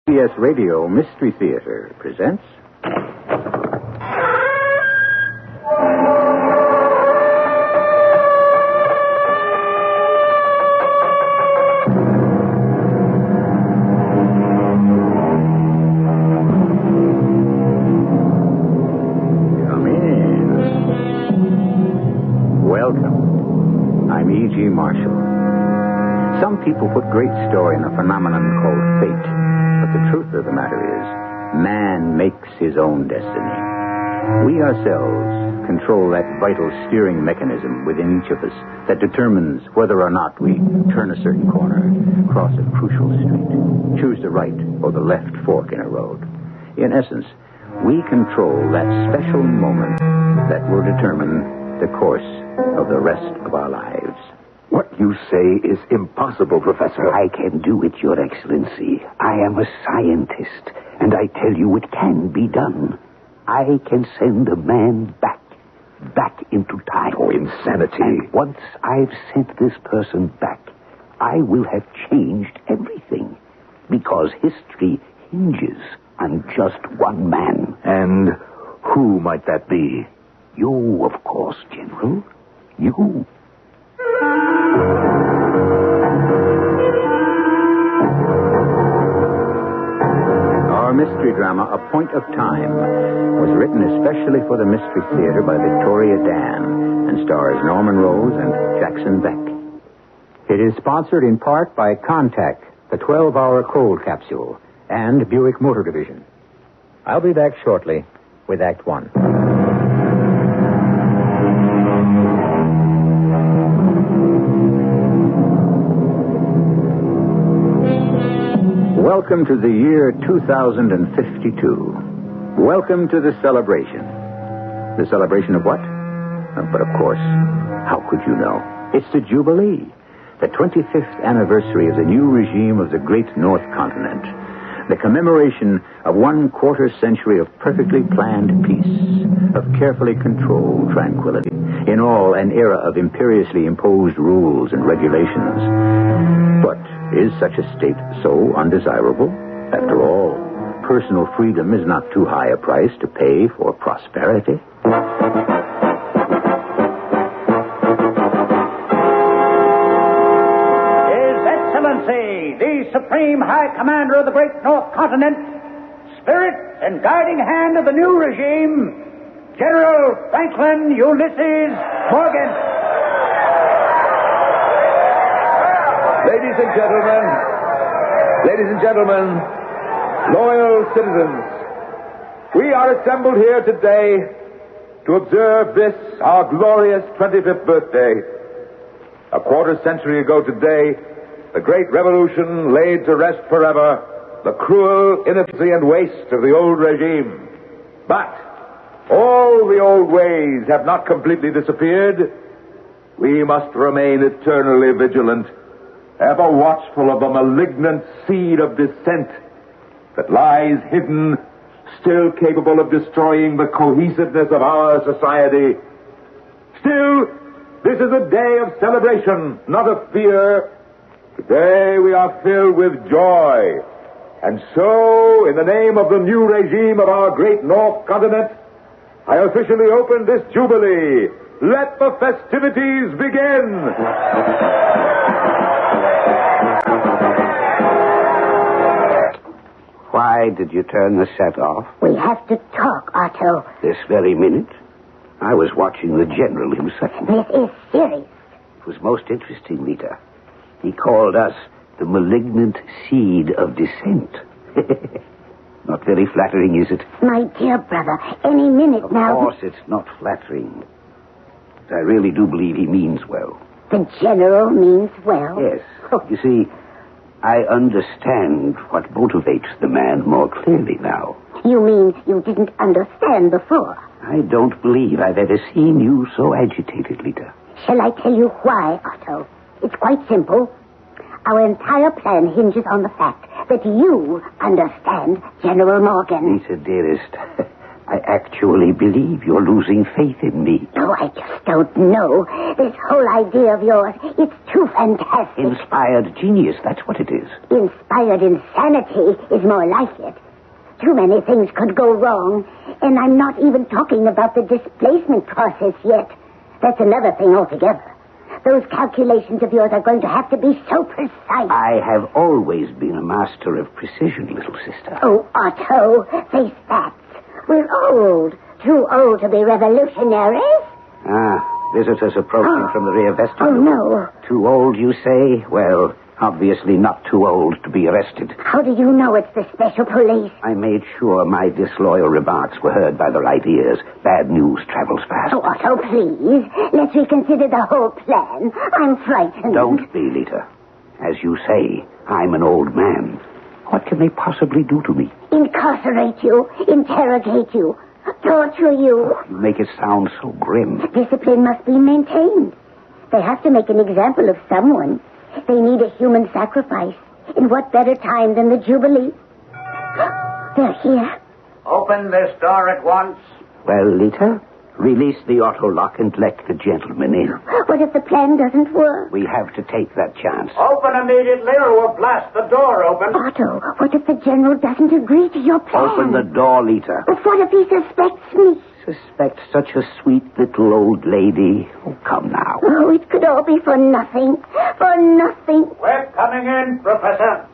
CBS Radio Mystery Theater presents... Come in. Welcome. I'm E.G. Marshall. Some people put great store in a phenomenon called fate. But the truth of the matter is, man makes his own destiny. We ourselves control that vital steering mechanism within each of us that determines whether or not we turn a certain corner, cross a crucial street, choose the right or the left fork in a road. In essence, we control that special moment that will determine the course of the rest of our lives. What you say is impossible, Professor. I can do it, Your Excellency. I am a scientist, and I tell you it can be done. I can send a man back into time. Oh, insanity. And once I've sent this person back, I will have changed everything, because history hinges on just one man. And who might that be? You, of course, General. You. Our mystery drama, A Point of Time, was written especially for the Mystery Theater by Victoria Dan and stars Norman Rose and Jackson Beck. It is sponsored in part by Contact, the 12-hour cold capsule, and Buick Motor Division. I'll be back shortly with Act One. Welcome to the year 2052. Welcome to the celebration. The celebration of what? But of course, how could you know? It's the Jubilee, the 25th anniversary of the new regime of the great North Continent, the commemoration of 1/4 century of perfectly planned peace, of carefully controlled tranquility, in all an era of imperiously imposed rules and regulations. But is such a state so undesirable? After all, personal freedom is not too high a price to pay for prosperity. His Excellency, the Supreme High Commander of the Great North Continent, spirit and guiding hand of the new regime, General Franklin Ulysses Morgan. Ladies and gentlemen, loyal citizens, we are assembled here today to observe this, our glorious 25th birthday. A 1/4 century ago today, the great revolution laid to rest forever the cruel inefficiency and waste of the old regime. But all the old ways have not completely disappeared. We must remain eternally vigilant, ever watchful of the malignant seed of dissent that lies hidden, still capable of destroying the cohesiveness of our society. Still, this is a day of celebration, not of fear. Today we are filled with joy. And so, in the name of the new regime of our great North Continent, I officially open this Jubilee. Let the festivities begin. Why did you turn the set off? We have to talk, Otto. This very minute? I was watching the General himself. This is serious. It was most interesting, Lita. He called us the malignant seed of dissent. Not very flattering, is it? My dear brother, any minute now... Of course it's not flattering. But I really do believe he means well. The General means well? Yes. You see, I understand what motivates the man more clearly now. You mean you didn't understand before? I don't believe I've ever seen you so agitated, Lita. Shall I tell you why, Otto? It's quite simple. Our entire plan hinges on the fact that you understand General Morgan. Lita, dearest, I actually believe you're losing faith in me. Oh, I just don't know. This whole idea of yours, it's too fantastic. Inspired genius, that's what it is. Inspired insanity is more like it. Too many things could go wrong, and I'm not even talking about the displacement process yet. That's another thing altogether. Those calculations of yours are going to have to be so precise. I have always been a master of precision, little sister. Oh, Otto, face facts. We're old. Too old to be revolutionaries. Visitors approaching from the rear vestibule. Oh, no. Too old, you say? Well, obviously not too old to be arrested. How do you know it's the special police? I made sure my disloyal remarks were heard by the right ears. Bad news travels fast. Oh, Otto, please. Let's reconsider the whole plan. I'm frightened. Don't be, Lita. As you say, I'm an old man. What can they possibly do to me? Incarcerate you, interrogate you, torture you. You make it sound so grim. Discipline must be maintained. They have to make an example of someone. They need a human sacrifice. In what better time than the Jubilee? They're here. Open this door at once. Well, Lita, release the auto lock and let the gentleman in. What if the plan doesn't work? We have to take that chance. Open immediately or we'll blast the door open. Otto, what if the general doesn't agree to your plan? Open the door, Lita. But what if he suspects me? Suspect such a sweet little old lady. Oh, come now. Oh, it could all be for nothing. For nothing. We're coming in, Professor.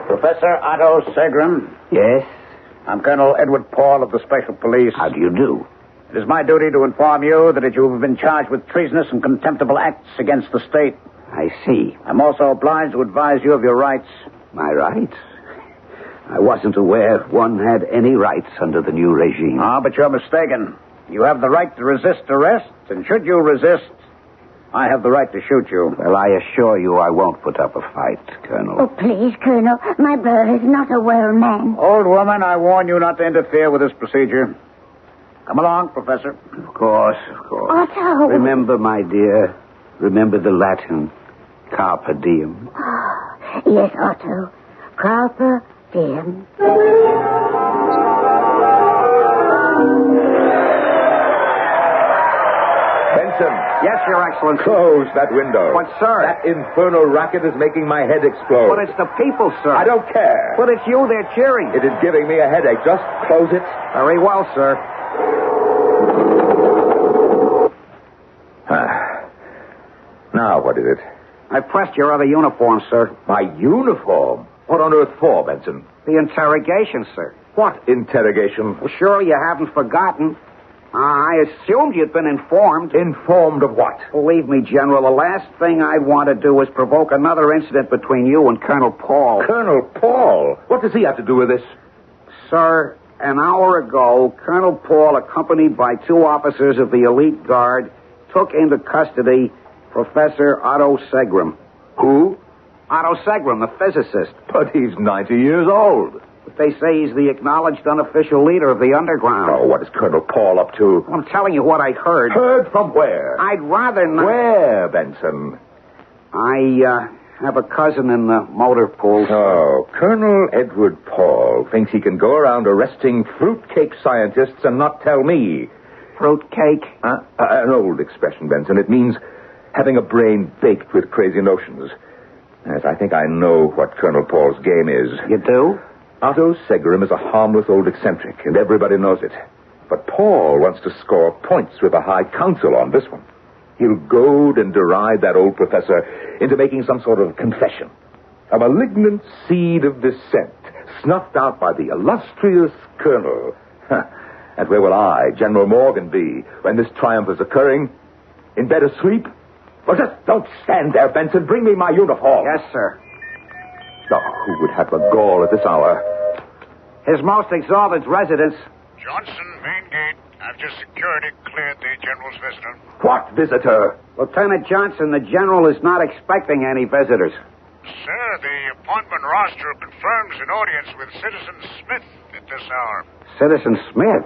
Professor Otto Segram. Yes? I'm Colonel Edward Paul of the Special Police. How do you do? It is my duty to inform you that you have been charged with treasonous and contemptible acts against the state. I see. I'm also obliged to advise you of your rights. My rights? I wasn't aware one had any rights under the new regime. But you're mistaken. You have the right to resist arrest, and should you resist, I have the right to shoot you. Well, I assure you I won't put up a fight, Colonel. Oh, please, Colonel. My brother is not a well man. Old woman, I warn you not to interfere with this procedure. Come along, Professor. Of course, of course. Otto. Remember, my dear, remember the Latin, carpe diem. Yes, Otto. Carpe diem. Benson. Yes, Your Excellency. Close that window. But, sir... That infernal racket is making my head explode. But it's the people, sir. I don't care. But it's you they're cheering. It is giving me a headache. Just close it. Very well, sir. Now, what is it? I pressed your other uniform, sir. My uniform? What on earth for, Benson? The interrogation, sir. What interrogation? Well, sure, you haven't forgotten. I assumed you'd been informed. Informed of what? Believe me, General, the last thing I'd want to do is provoke another incident between you and Colonel Paul. Colonel Paul? What does he have to do with this? Sir, an hour ago, Colonel Paul, accompanied by two officers of the elite guard, took into custody Professor Otto Segram. Who? Otto Segram, the physicist. But he's 90 years old. But they say he's the acknowledged unofficial leader of the underground. Oh, what is Colonel Paul up to? I'm telling you what I heard. Heard from where? I'd rather not... Where, Benson? I have a cousin in the motor pool. Oh, Colonel Edward Paul thinks he can go around arresting fruitcake scientists and not tell me. Fruitcake? An old expression, Benson. It means having a brain baked with crazy notions. Yes, I think I know what Colonel Paul's game is. You do? Otto Segram is a harmless old eccentric, and everybody knows it. But Paul wants to score points with the High Council on this one. He'll goad and deride that old professor into making some sort of confession. A malignant seed of dissent, snuffed out by the illustrious colonel. And where will I, General Morgan, be when this triumph is occurring? In bed asleep? Well, just don't stand there, Benson. Bring me my uniform. Yes, sir. Oh, who would have the gall at this hour? His most exalted residence. Johnson, main gate. I've just security cleared the general's visitor. What visitor? Lieutenant Johnson, the general is not expecting any visitors. Sir, the appointment roster confirms an audience with Citizen Smith at this hour. Citizen Smith?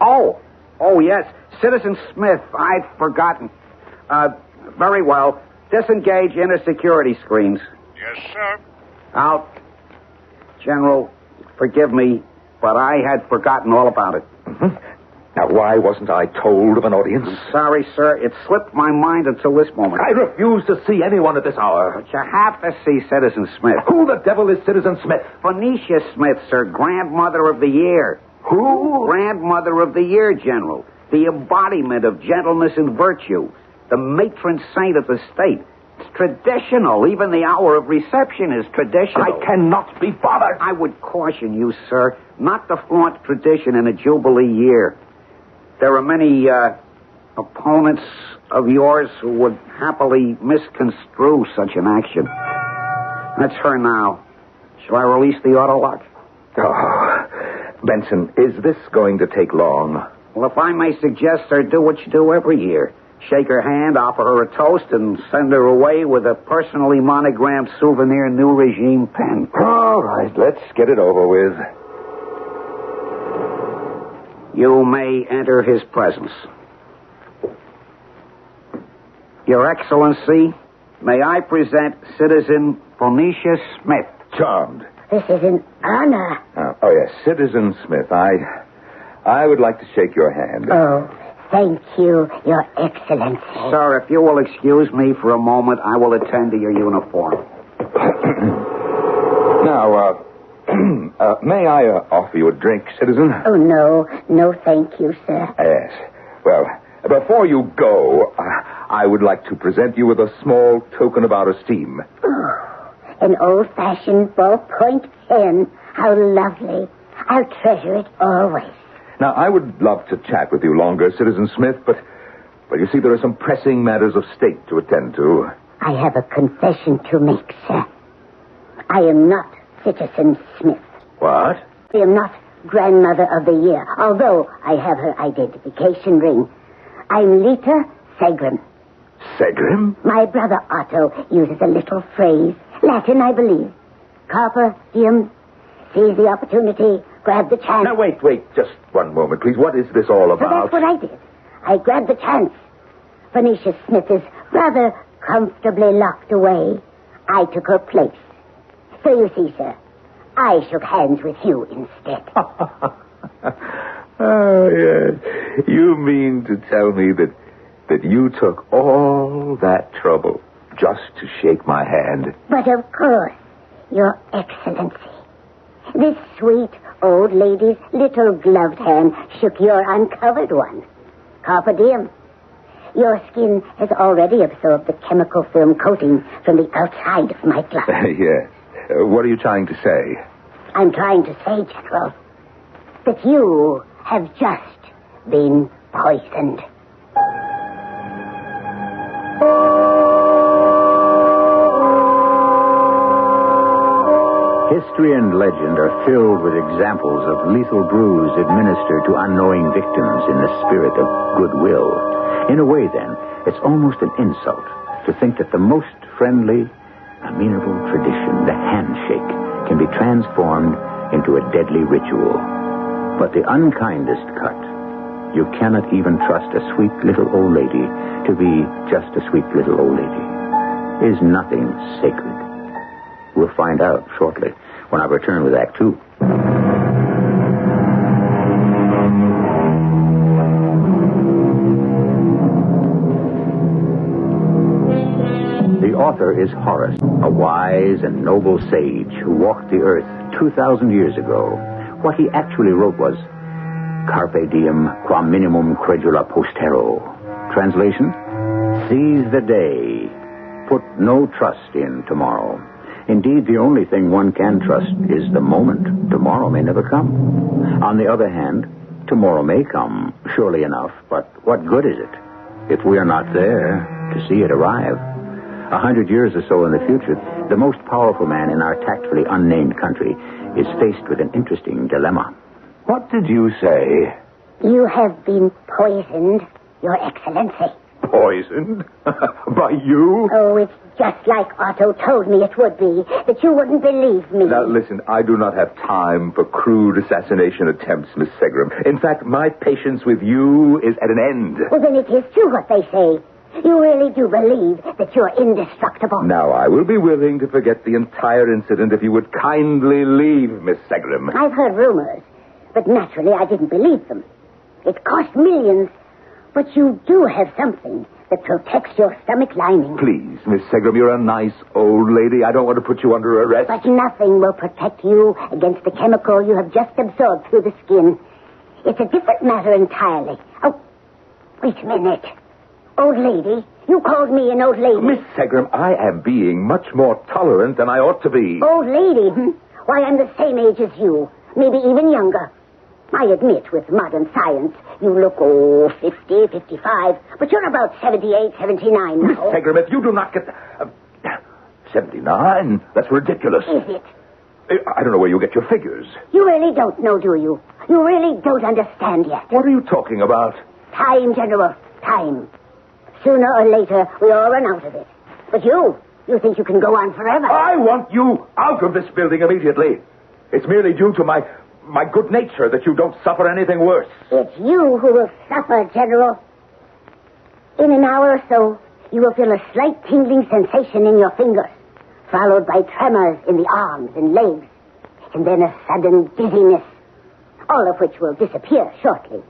Oh, yes. Citizen Smith. I'd forgotten. Very well. Disengage inner security screens. Yes, sir. Out. General, Forgive me, but I had forgotten all about it. Mm-hmm. Now, why wasn't I told of an audience? I'm sorry, sir. It slipped my mind until this moment. I refuse to see anyone at this hour. But you have to see Citizen Smith. Who the devil is Citizen Smith? Phoenicia Smith, sir, Grandmother of the Year. Who? Grandmother of the Year, General. The embodiment of gentleness and virtue. The matron saint of the state. It's traditional. Even the hour of reception is traditional. I cannot be bothered. I would caution you, sir, not to flaunt tradition in a Jubilee year. There are many opponents of yours who would happily misconstrue such an action. That's her now. Shall I release the auto lock? Oh, Benson, is this going to take long? Well, if I may suggest, sir, do what you do every year. Shake her hand, offer her a toast, and send her away with a personally monogrammed souvenir New Regime pen. All right, let's get it over with. You may enter his presence. Your Excellency, may I present Citizen Phoenicia Smith. Charmed. This is an honor. Oh, yes, Citizen Smith. I would like to shake your hand. Oh, thank you, Your Excellency. Sir, if you will excuse me for a moment, I will attend to your uniform. Now, may I offer you a drink, citizen? Oh, no, thank you, sir. Yes. Well, before you go, I would like to present you with a small token of our esteem. Oh, an old-fashioned ballpoint pen. How lovely. I'll treasure it always. Now, I would love to chat with you longer, Citizen Smith, but you see, there are some pressing matters of state to attend to. I have a confession to make, sir. I am not Citizen Smith. What? I am not Grandmother of the Year, although I have her identification ring. I'm Lita Segrim. Segrim? My brother Otto uses a little phrase, Latin, I believe. Carpe diem. Seize the opportunity, grab the chance. Now, wait, just one moment, please. What is this all So about? that's what I did. I grabbed the chance. Phoenicia Smith is rather comfortably locked away. I took her place. So you see, sir, I shook hands with you instead. Oh, yes. You mean to tell me that you took all that trouble just to shake my hand? But of course, Your Excellency, this sweet old lady's little gloved hand shook your uncovered one. Carpe diem. Your skin has already absorbed the chemical film coating from the outside of my glove. Yes. What are you trying to say? I'm trying to say, General, that you have just been poisoned. History and legend are filled with examples of lethal brews administered to unknowing victims in the spirit of goodwill. In a way, then, it's almost an insult to think that the most friendly, amenable tradition, the handshake, can be transformed into a deadly ritual. But the unkindest cut, you cannot even trust a sweet little old lady to be just a sweet little old lady, is nothing sacred. We'll find out shortly when I return with Act 2. The author is Horace, a wise and noble sage who walked the earth 2,000 years ago. What he actually wrote was, Carpe diem quam minimum credula postero. Translation, seize the day. Put no trust in tomorrow. Indeed, the only thing one can trust is the moment. Tomorrow may never come. On the other hand, tomorrow may come, surely enough, but what good is it if we are not there to see it arrive? 100 years or so in the future, the most powerful man in our tactfully unnamed country is faced with an interesting dilemma. What did you say? You have been poisoned, Your Excellency. Poisoned? By you? Oh, it's just like Otto told me it would be, that you wouldn't believe me. Now, listen, I do not have time for crude assassination attempts, Miss Segram. In fact, my patience with you is at an end. Well, then it is true what they say. You really do believe that you're indestructible? Now, I will be willing to forget the entire incident if you would kindly leave, Miss Segram. I've heard rumors, but naturally I didn't believe them. It cost millions, but you do have something that protects your stomach lining. Please, Miss Segram, you're a nice old lady. I don't want to put you under arrest. But nothing will protect you against the chemical you have just absorbed through the skin. It's a different matter entirely. Oh, wait a minute. Old lady? You called me an old lady. Miss Segram, I am being much more tolerant than I ought to be. Old lady? Why, I'm the same age as you. Maybe even younger. I admit, with modern science, you look, 50, 55. But you're about 78, 79 now. Miss Segram, if you do not get... 79? That's ridiculous. Is it? I don't know where you get your figures. You really don't know, do you? You really don't understand yet. What are you talking about? Time, General. Time. Sooner or later, we all run out of it. But you think you can go on forever. I want you out of this building immediately. It's merely due to my good nature that you don't suffer anything worse. It's you who will suffer, General. In an hour or so, you will feel a slight tingling sensation in your fingers, followed by tremors in the arms and legs, and then a sudden dizziness, all of which will disappear shortly.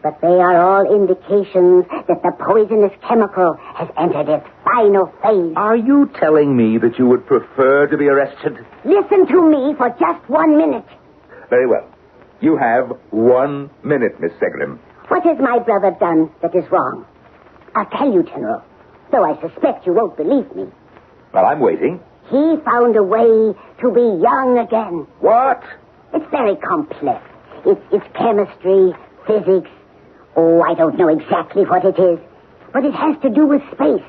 But they are all indications that the poisonous chemical has entered its final phase. Are you telling me that you would prefer to be arrested? Listen to me for just 1 minute. Very well. You have 1 minute, Miss Segram. What has my brother done that is wrong? I'll tell you, General, though I suspect you won't believe me. Well, I'm waiting. He found a way to be young again. What? It's very complex. It's chemistry, physics. I don't know exactly what it is, but it has to do with space.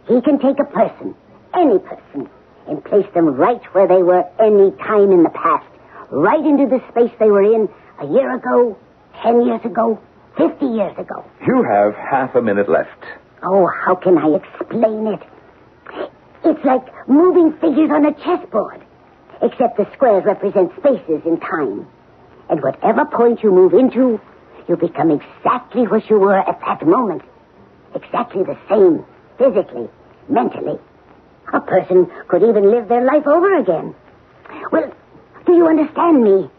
He can take a person, any person, and place them right where they were any time in the past, right into the space they were in a year ago, 10 years ago, 50 years ago. You have half a minute left. Oh, how can I explain it? It's like moving figures on a chessboard, except the squares represent spaces in time. And whatever point you move into, you become exactly where you were at that moment. Exactly the same, physically, mentally. A person could even live their life over again. Well, do you understand me?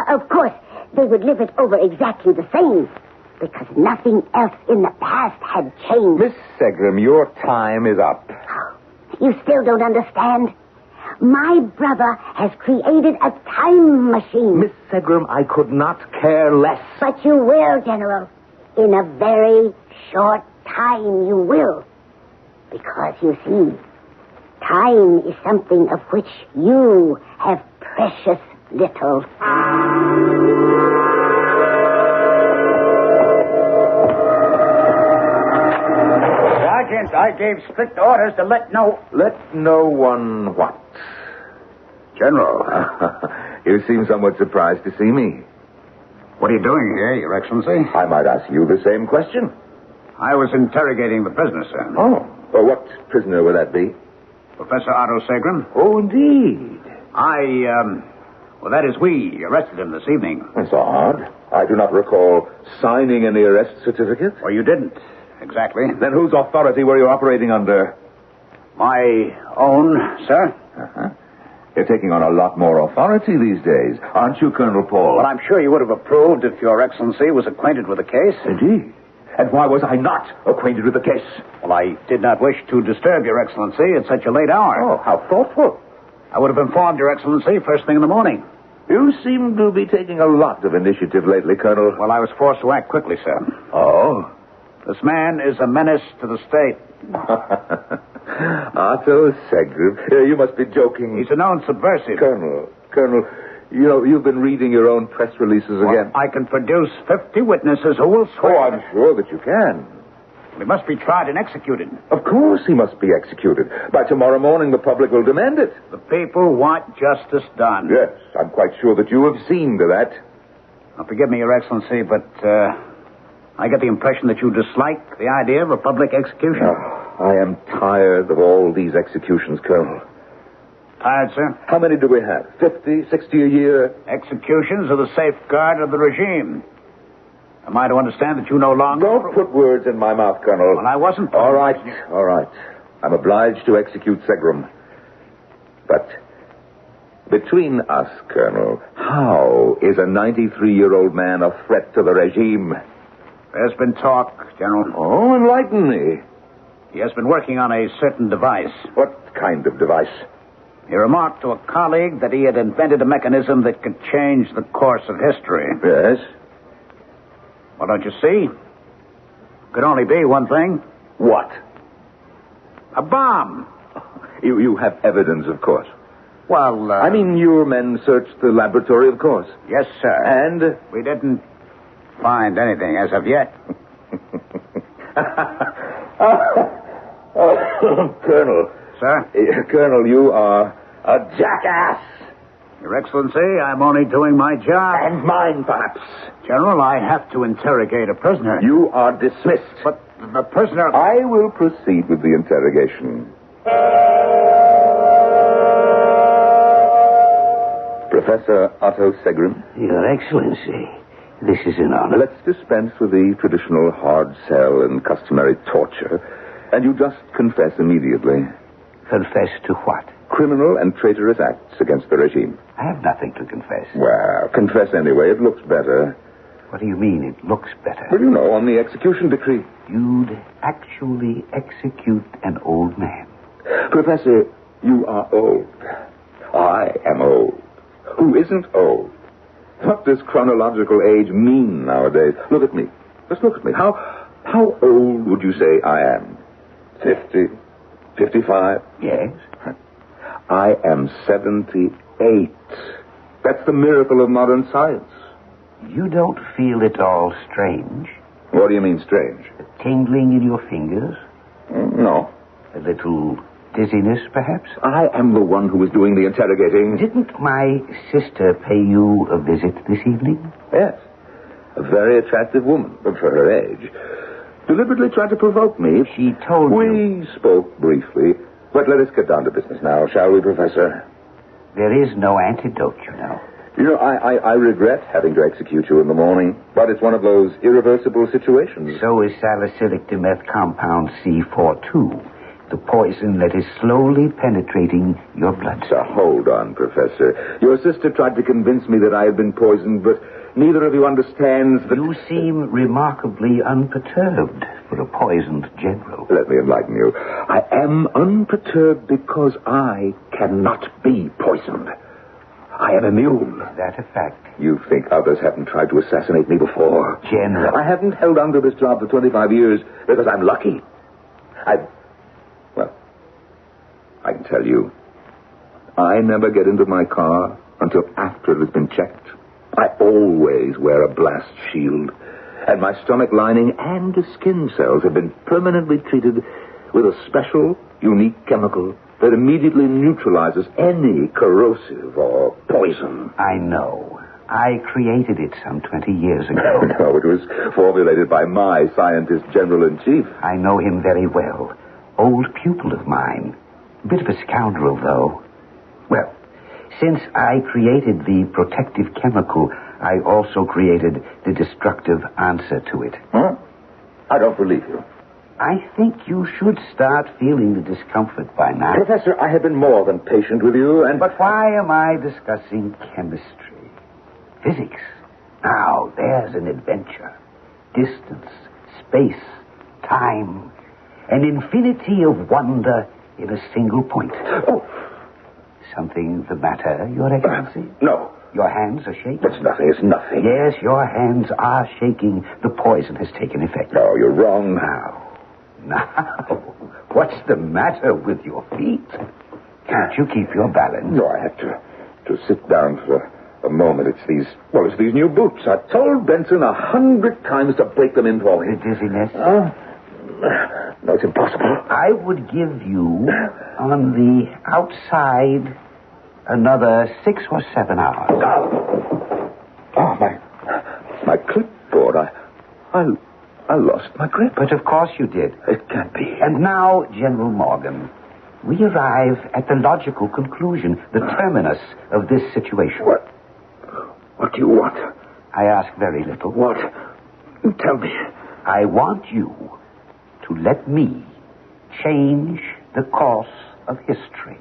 Of course, they would live it over exactly the same, because nothing else in the past had changed. Miss Segram, your time is up. You still don't understand? My brother has created a time machine. Miss Segram, I could not care less. But you will, General. In a very short time, you will. Because, you see, time is something of which you have precious little. Sergeant, I gave strict orders to let no one what? General. You seem somewhat surprised to see me. What are you doing here, Your Excellency? I might ask you the same question. I was interrogating the prisoner, sir. Oh. Well, what prisoner would that be? Professor Otto Segram. Oh, indeed. We arrested him this evening. That's odd. I do not recall signing any arrest certificate. Well, you didn't. Exactly. Then whose authority were you operating under? My own, sir. Uh-huh. You're taking on a lot more authority these days, aren't you, Colonel Paul? Well, I'm sure you would have approved if Your Excellency was acquainted with the case. Indeed. And why was I not acquainted with the case? Well, I did not wish to disturb Your Excellency at such a late hour. Oh, how thoughtful. I would have informed Your Excellency first thing in the morning. You seem to be taking a lot of initiative lately, Colonel. Well, I was forced to act quickly, sir. Oh? This man is a menace to the state. Otto Segram. You must be joking. He's a known subversive. Colonel, you've been reading your own press releases again. I can produce 50 witnesses who will swear. Oh, I'm sure that you can. He must be tried and executed. Of course he must be executed. By tomorrow morning, the public will demand it. The people want justice done. Yes, I'm quite sure that you have seen to that. Now, forgive me, Your Excellency, but I get the impression that you dislike the idea of a public execution. I am tired of all these executions, Colonel. Tired, sir? How many do we have? 50, 60 a year? Executions are the safeguard of the regime. Am I to understand that you no longer... Don't put words in my mouth, Colonel. Well, I wasn't... All right. I'm obliged to execute Segram. But between us, Colonel, how is a 93-year-old man a threat to the regime? There's been talk, General. Oh, enlighten me. He has been working on a certain device. What kind of device? He remarked to a colleague that he had invented a mechanism that could change the course of history. Yes? Well, don't you see? Could only be one thing. What? A bomb. You have evidence, of course. Well, I mean, your men searched the laboratory, of course. Yes, sir. And? We didn't find anything as of yet. Colonel. Sir? Colonel, you are a jackass. Your Excellency, I'm only doing my job. And mine, perhaps. General, I have to interrogate a prisoner. You are dismissed. But the prisoner... I will proceed with the interrogation. Professor Otto Segram. Your Excellency, this is an honor. Let's dispense with the traditional hard sell and customary torture, and you just confess immediately. Confess to what? Criminal and traitorous acts against the regime. I have nothing to confess. Well, confess anyway. It looks better. What do you mean it looks better? Well, you know, on the execution decree. You'd actually execute an old man. Professor, you are old. I am old. Who isn't old? What does chronological age mean nowadays? Look at me. Just look at me. How old would you say I am? 50? 55? Yes. I am 78. That's the miracle of modern science. You don't feel it all strange? What do you mean, strange? A tingling in your fingers? No. A little dizziness, perhaps? I am the one who is doing the interrogating. Didn't my sister pay you a visit this evening? Yes. A very attractive woman, for her age. Deliberately tried to provoke me. She told you... We spoke briefly, but let us get down to business now, shall we, Professor? There is no antidote, you know. You know, I regret having to execute you in the morning, but it's one of those irreversible situations. So is salicylic dimeth compound C42, the poison that is slowly penetrating your bloodstream. So hold on, Professor. Your sister tried to convince me that I had been poisoned, but neither of you understands that... You seem remarkably unperturbed for a poisoned general. Let me enlighten you. I am unperturbed because I cannot be poisoned. I am immune. Is that a fact? You think others haven't tried to assassinate me before? General. I haven't held on to this job for 25 years because I'm lucky. Well, I can tell you, I never get into my car until after it has been checked. I always wear a blast shield, and my stomach lining and skin cells have been permanently treated with a special, unique chemical that immediately neutralizes any corrosive or poison. I know. I created it some 20 years ago. No, it was formulated by my scientist general-in-chief. I know him very well. Old pupil of mine. Bit of a scoundrel, though. Well, since I created the protective chemical, I also created the destructive answer to it. Huh? I don't believe you. I think you should start feeling the discomfort by now. Professor, I have been more than patient with you, and... But why am I discussing chemistry? Physics. Now, there's an adventure. Distance, space, time, an infinity of wonder in a single point. Oh! Something the matter, Your Excellency? No. Your hands are shaking? It's nothing, it's nothing. Yes, your hands are shaking. The poison has taken effect. No, you're wrong. Now, what's the matter with your feet? Can't you keep your balance? No, I have to sit down for a moment. It's these new boots. I told Benson 100 times to break them in for me. The dizziness? No, it's impossible. I would give you, on the outside, another 6 or 7 hours. Oh, my clipboard. I lost my grip. But of course you did. It can't be. And now, General Morgan, we arrive at the logical conclusion, the terminus of this situation. What do you want? I ask very little. What? Tell me. I want you to let me change the course of history.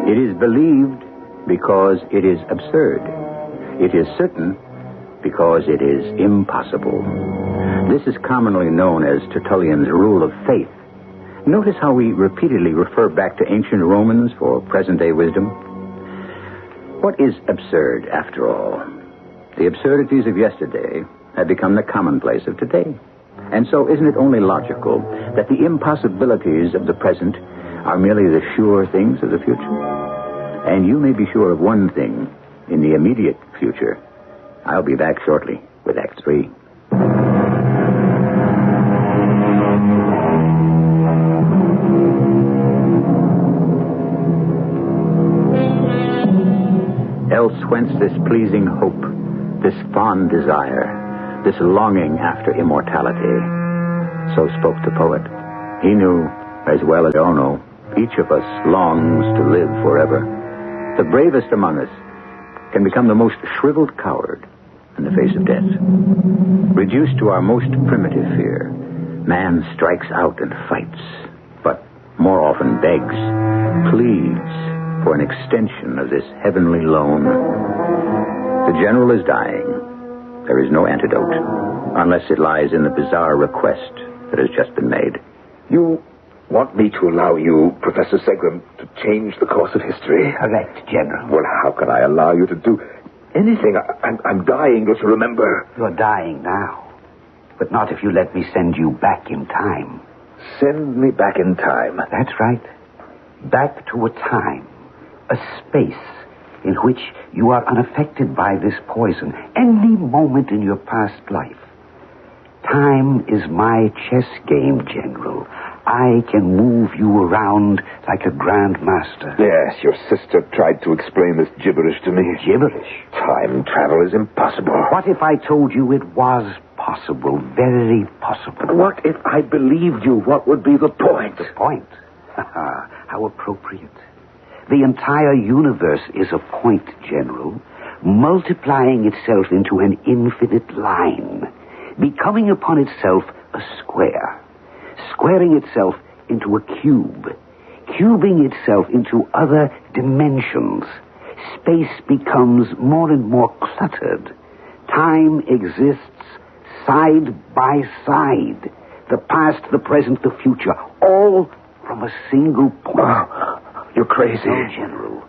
It is believed because it is absurd. It is certain because it is impossible. This is commonly known as Tertullian's rule of faith. Notice how we repeatedly refer back to ancient Romans for present-day wisdom. What is absurd, after all? The absurdities of yesterday have become the commonplace of today. And so isn't it only logical that the impossibilities of the present are merely the sure things of the future? And you may be sure of one thing. In the immediate future, I'll be back shortly with Act 3. Else whence this pleasing hope, this fond desire, this longing after immortality? So spoke the poet. He knew, as well as all know, each of us longs to live forever. The bravest among us can become the most shriveled coward in the face of death. Reduced to our most primitive fear, man strikes out and fights, but more often begs, pleads for an extension of this heavenly loan. The general is dying. There is no antidote, unless it lies in the bizarre request that has just been made. You want me to allow you, Professor Segram, to change the course of history? Correct, General. Well, how can I allow you to do anything? I'm dying, don't you remember? You're dying now, but not if you let me send you back in time. Send me back in time? That's right. Back to a time, a space in which you are unaffected by this poison any moment in your past life. Time is my chess game, General. I can move you around like a grand master. Yes, your sister tried to explain this gibberish to me. Gibberish? Time travel is impossible. What if I told you it was possible, very possible? What if I believed you? What would be the point? The point? How appropriate. The entire universe is a point, General, multiplying itself into an infinite line, becoming upon itself a square, squaring itself into a cube, cubing itself into other dimensions. Space becomes more and more cluttered. Time exists side by side. The past, the present, the future, all from a single point. Oh, you're crazy. No, General.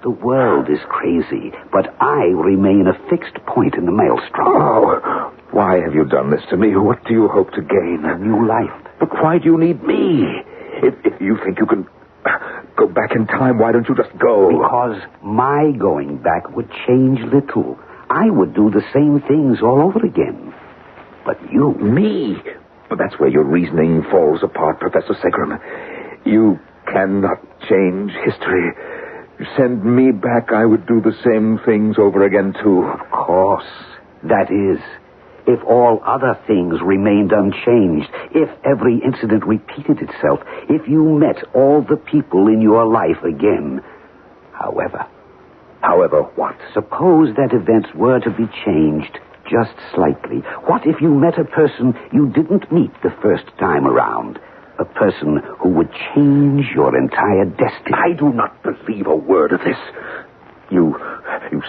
The world is crazy, but I remain a fixed point in the maelstrom. Oh, why have you done this to me? What do you hope to gain? A new life. But why do you need me? If you think you can go back in time, why don't you just go? Because my going back would change little. I would do the same things all over again. But you... Me? But that's where your reasoning falls apart, Professor Segram. You cannot change history. Send me back, I would do the same things over again, too. Of course. That is, if all other things remained unchanged, if every incident repeated itself, if you met all the people in your life again. However... However what? Suppose that events were to be changed just slightly. What if you met a person you didn't meet the first time around? A person who would change your entire destiny. I do not believe a word of this. You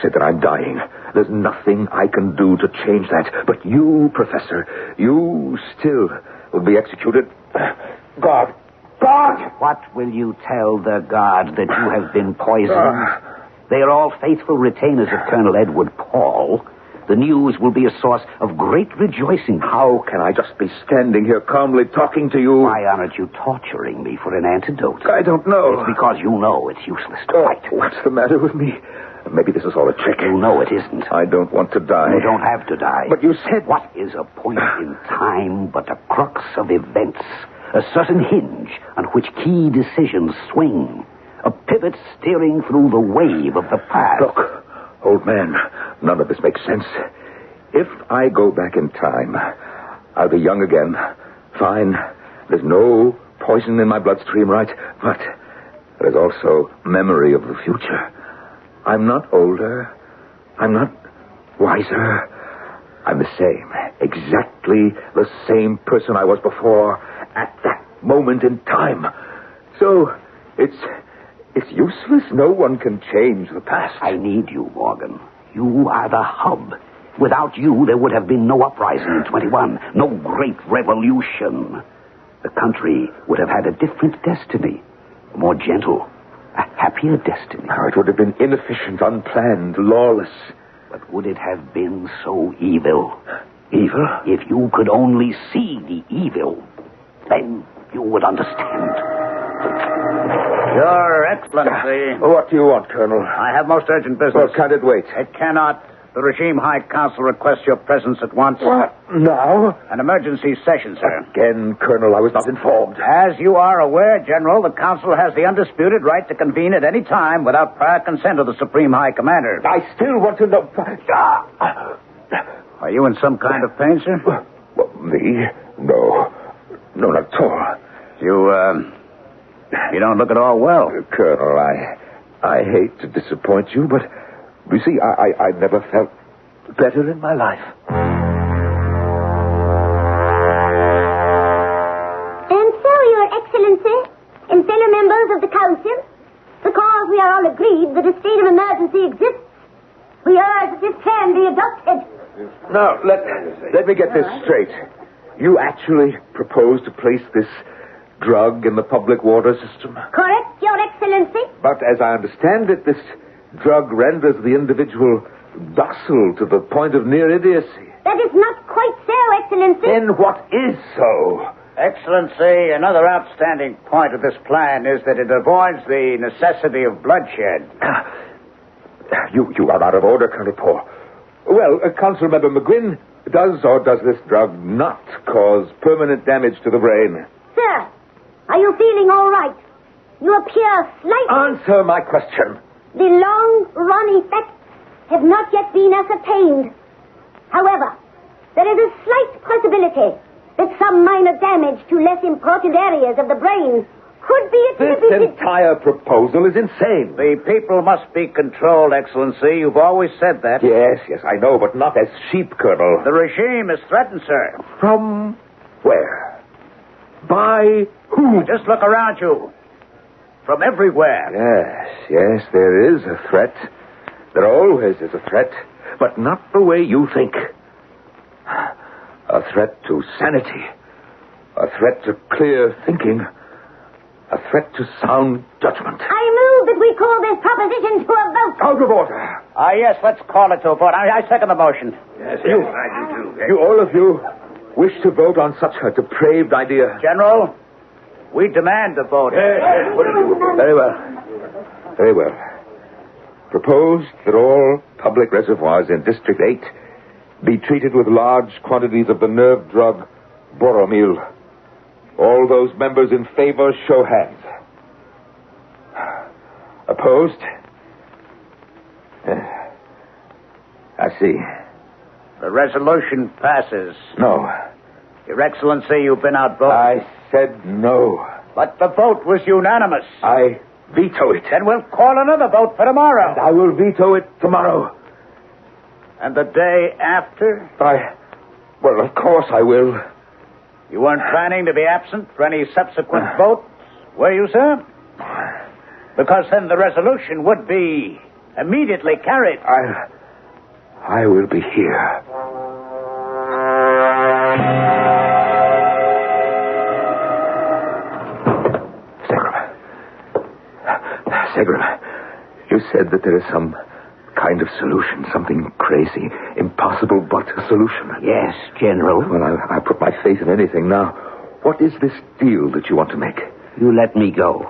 said that I'm dying. There's nothing I can do to change that. But you, Professor, you still will be executed. God! What will you tell the guard that you have been poisoned? They are all faithful retainers of Colonel Edward Paul. The news will be a source of great rejoicing. How can I just be standing here calmly talking to you? Why aren't you torturing me for an antidote? I don't know. It's because you know it's useless to fight. What's the matter with me? Maybe this is all a trick. You know it isn't. I don't want to die. You don't have to die. But you said... What is a point in time but a crux of events? A certain hinge on which key decisions swing. A pivot steering through the wave of the past. Look, old man, none of this makes sense. If I go back in time, I'll be young again. Fine. There's no poison in my bloodstream, right? But there's also memory of the future. I'm not older. I'm not Why, sir, I'm the same. Exactly the same person I was before at that moment in time. So, it's useless. No one can change the past. I need you, Morgan. You are the hub. Without you, there would have been no uprising in 21, no great revolution. The country would have had a different destiny, a more gentle, a happier destiny. Oh, it would have been inefficient, unplanned, lawless. But would it have been so evil? Evil? If you could only see the evil, then you would understand. Your Excellency. What do you want, Colonel? I have most urgent business. Well, can it wait? It cannot. The Regime High Council requests your presence at once. What? Now? An emergency session, sir. Again, Colonel, I was not informed. As you are aware, General, the Council has the undisputed right to convene at any time without prior consent of the Supreme High Commander. I still want to know... Are you in some kind of pain, sir? Well, me? No. No, not at all. You don't look at all well. Colonel, I hate to disappoint you, but you see, I never felt better in my life. And so, Your Excellency, and fellow members of the Council, because we are all agreed that a state of emergency exists, we urge that this plan be adopted. Now, let me get this straight. You actually propose to place this drug in the public water system? Correct, Your Excellency. But as I understand it, this drug renders the individual docile to the point of near idiocy. That is not quite so, Excellency. Then what is so? Excellency, another outstanding point of this plan is that it avoids the necessity of bloodshed. You are out of order, Colonel Poe. Well, Council Member McGuinn, does or does this drug not cause permanent damage to the brain? Sir, are you feeling all right? You appear slightly... Answer my question. The long-run effects have not yet been ascertained. However, there is a slight possibility that some minor damage to less important areas of the brain could be attributed... This entire proposal is insane. The people must be controlled, Excellency. You've always said that. Yes, I know, but not as sheep, Colonel. The regime is threatened, sir. From where? By who? Just look around you. From everywhere. Yes, there is a threat. There always is a threat, but not the way you think. A threat to sanity. A threat to clear thinking. A threat to sound judgment. I move that we call this proposition to a vote. Out of order. Yes, let's call it to a vote. I second the motion. Yes, I do too. You, all of you, wish to vote on such a depraved idea? General, we demand the vote. Very well. Proposed that all public reservoirs in District 8 be treated with large quantities of the nerve drug Boromil. All those members in favor, show hands. Opposed? I see. The resolution passes. No. Your Excellency, you've been outvoted. I said no. But the vote was unanimous. I veto it. Then we'll call another vote for tomorrow. And I will veto it tomorrow. And the day after? Well, of course I will. You weren't planning to be absent for any subsequent votes, were you, sir? Because then the resolution would be immediately carried. I will be here. Segram, you said that there is some kind of solution, something crazy, impossible but a solution. Yes, General. Well, I put my faith in anything now. What is this deal that you want to make? You let me go.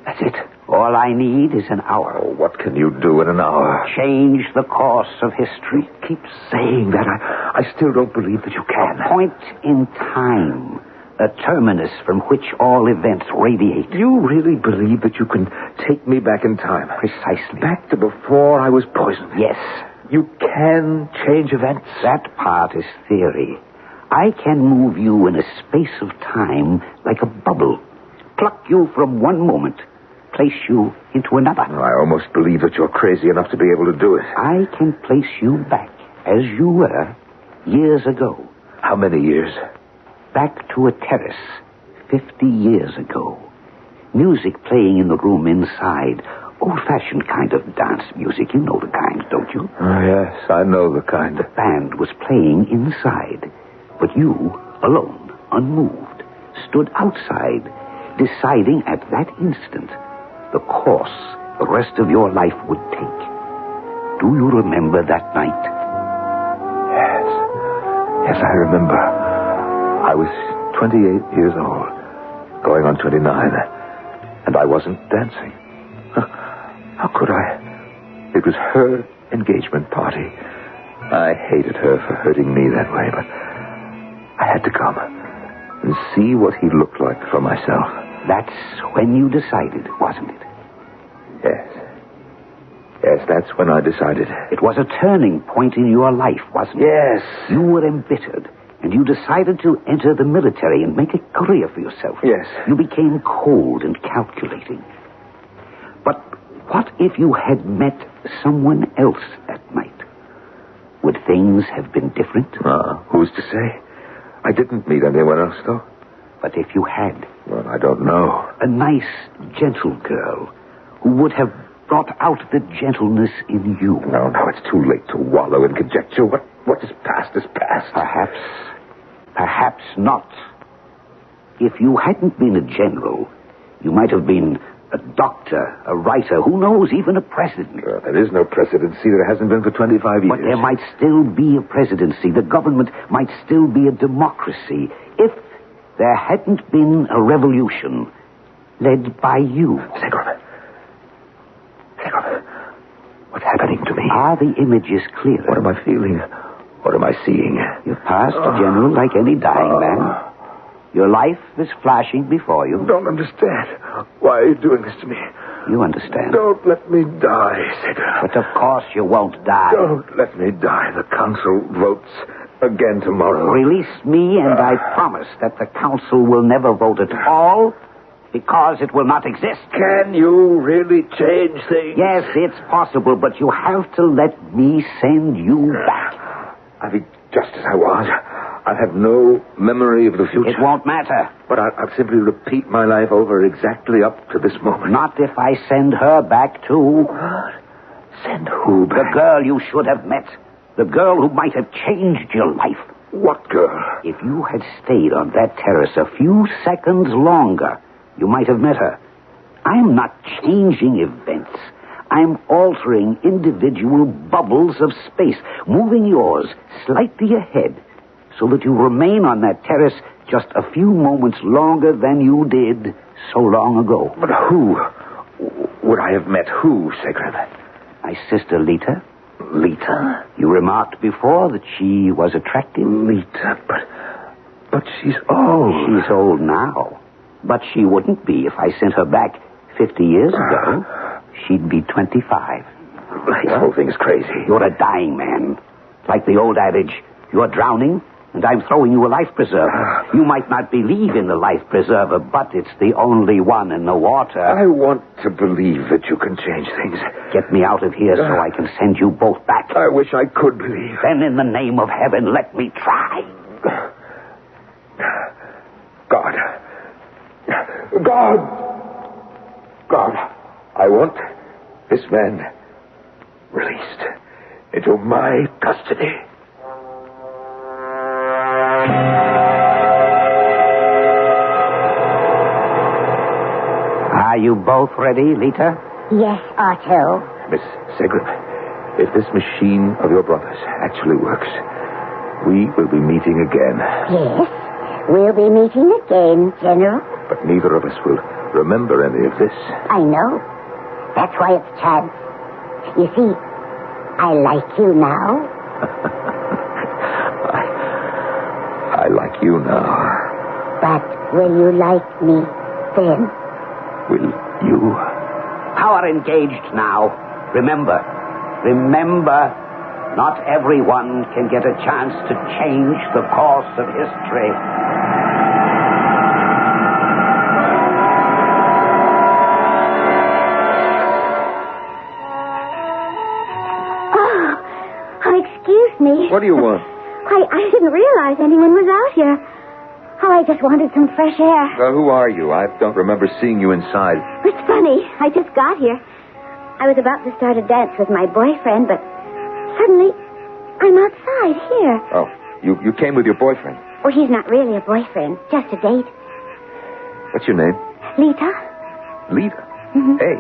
That's it. All I need is an hour. Oh, what can you do in an hour? Change the course of history. Keep saying that. I still don't believe that you can. A point in time. A terminus from which all events radiate. You really believe that you can take me back in time? Precisely. Back to before I was poisoned? Yes. You can change events? That part is theory. I can move you in a space of time like a bubble. Pluck you from one moment, place you into another. I almost believe that you're crazy enough to be able to do it. I can place you back as you were years ago. How many years? Back to a terrace 50 years ago. Music playing in the room inside. Old-fashioned kind of dance music. You know the kind, don't you? Oh, yes, I know the kind. The band was playing inside, but you, alone, unmoved, stood outside, deciding at that instant the course the rest of your life would take. Do you remember that night? Yes. Yes, I remember. I was 28 years old, going on 29, and I wasn't dancing. How could I? It was her engagement party. I hated her for hurting me that way, but I had to come and see what he looked like for myself. That's when you decided, wasn't it? Yes. Yes, that's when I decided. It was a turning point in your life, wasn't it? Yes. You were embittered, and you decided to enter the military and make a career for yourself. Yes. You became cold and calculating. But what if you had met someone else that night? Would things have been different? Who's to say? I didn't meet anyone else, though. But if you had? Well, I don't know. A nice, gentle girl who would have brought out the gentleness in you. No, it's too late to wallow in conjecture. What is past is past. Perhaps not. If you hadn't been a general, you might have been a doctor, a writer, who knows, even a president. There is no presidency. There hasn't been for 25 years. But there might still be a presidency. The government might still be a democracy if there hadn't been a revolution led by you. Segrov, what's happening to me? Are the images clearer? What am I feeling? What am I seeing? You're past, General, like any dying man. Your life is flashing before you. Don't understand. Why are you doing this to me? You understand. Don't let me die, Segrov. But of course you won't die. Don't let me die. The council votes again tomorrow. Release me, and I promise that the council will never vote at all because it will not exist. Can you really change things? Yes, it's possible, but you have to let me send you back. I'll be just as I was. I have no memory of the future. It won't matter. But I'll simply repeat my life over exactly up to this moment. Not if I send her back, too. What? Send who back? The girl you should have met. The girl who might have changed your life. What girl? If you had stayed on that terrace a few seconds longer, you might have met her. I'm not changing events. I'm altering individual bubbles of space, moving yours slightly ahead so that you remain on that terrace just a few moments longer than you did so long ago. But who would I have met? Who, Segrov? My sister Lita. Lita? You remarked before that she was attractive. Lita, but she's old. She's old now. But she wouldn't be if I sent her back 50 years ago. She'd be 25. The whole thing's crazy. You're a dying man. Like the old adage, you're drowning, and I'm throwing you a life preserver. You might not believe in the life preserver, but it's the only one in the water. I want to believe that you can change things. Get me out of here so I can send you both back. I wish I could believe. Then in the name of heaven, let me try. God, I want this man released into my custody. Are you both ready, Lita? Yes, Otto. Miss Segrov, if this machine of your brother's actually works, we will be meeting again. Yes, we'll be meeting again, General. But neither of us will remember any of this. I know. That's why it's chance. You see, I like you now. I like you now. But will you like me then? Will you? Power engaged now. Remember, not everyone can get a chance to change the course of history. Oh, excuse me. me. What do you want? Why, I didn't realize anyone was out here. Oh, I just wanted some fresh air. Who are you? I don't remember seeing you inside. It's funny. I just got here. I was about to start a dance with my boyfriend, but suddenly I'm outside here. Oh, you came with your boyfriend? Oh, he's not really a boyfriend, just a date. What's your name? Lita. Lita? Mm-hmm. Hey,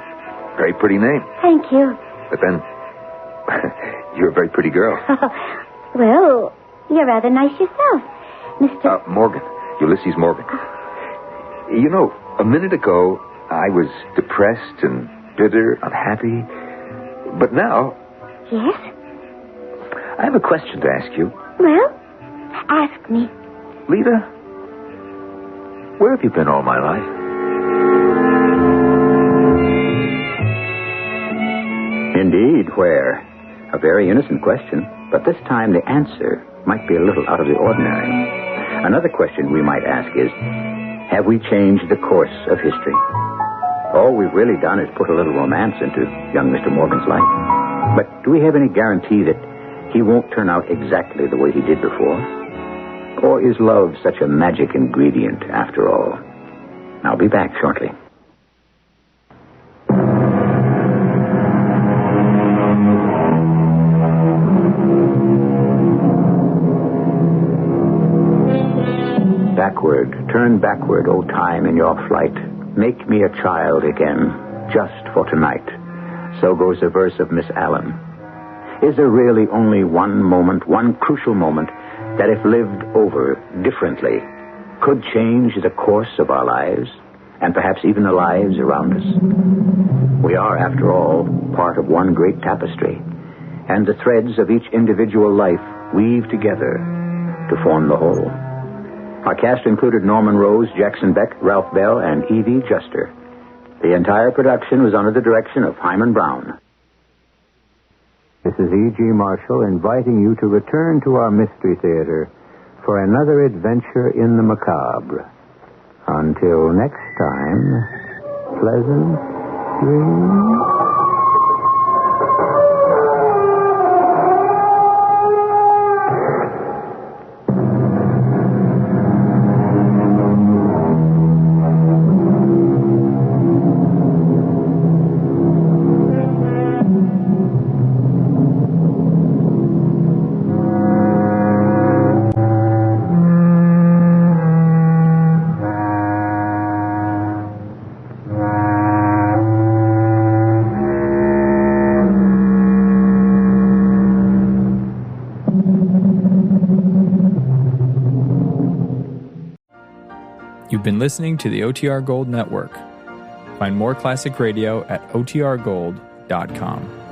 very pretty name. Thank you. But then, you're a very pretty girl. Well, you're rather nice yourself, Mr. Morgan. Ulysses Morgan. You know, a minute ago, I was depressed and bitter, unhappy. But now... Yes? I have a question to ask you. Well, ask me. Lita, where have you been all my life? Indeed, where? A very innocent question, but this time the answer might be a little out of the ordinary. Another question we might ask is, have we changed the course of history? All we've really done is put a little romance into young Mr. Morgan's life. But do we have any guarantee that he won't turn out exactly the way he did before? Or is love such a magic ingredient after all? I'll be back shortly. Turn backward, O time, in your flight. Make me a child again, just for tonight. So goes a verse of Miss Allen. Is there really only one moment, one crucial moment, that if lived over differently, could change the course of our lives, and perhaps even the lives around us? We are, after all, part of one great tapestry, and the threads of each individual life weave together to form the whole. Our cast included Norman Rose, Jackson Beck, Ralph Bell, and Evie Juster. The entire production was under the direction of Hyman Brown. This is E.G. Marshall inviting you to return to our Mystery Theater for another adventure in the macabre. Until next time, pleasant dreams. You've been listening to the OTR Gold Network. Find more classic radio at otrgold.com.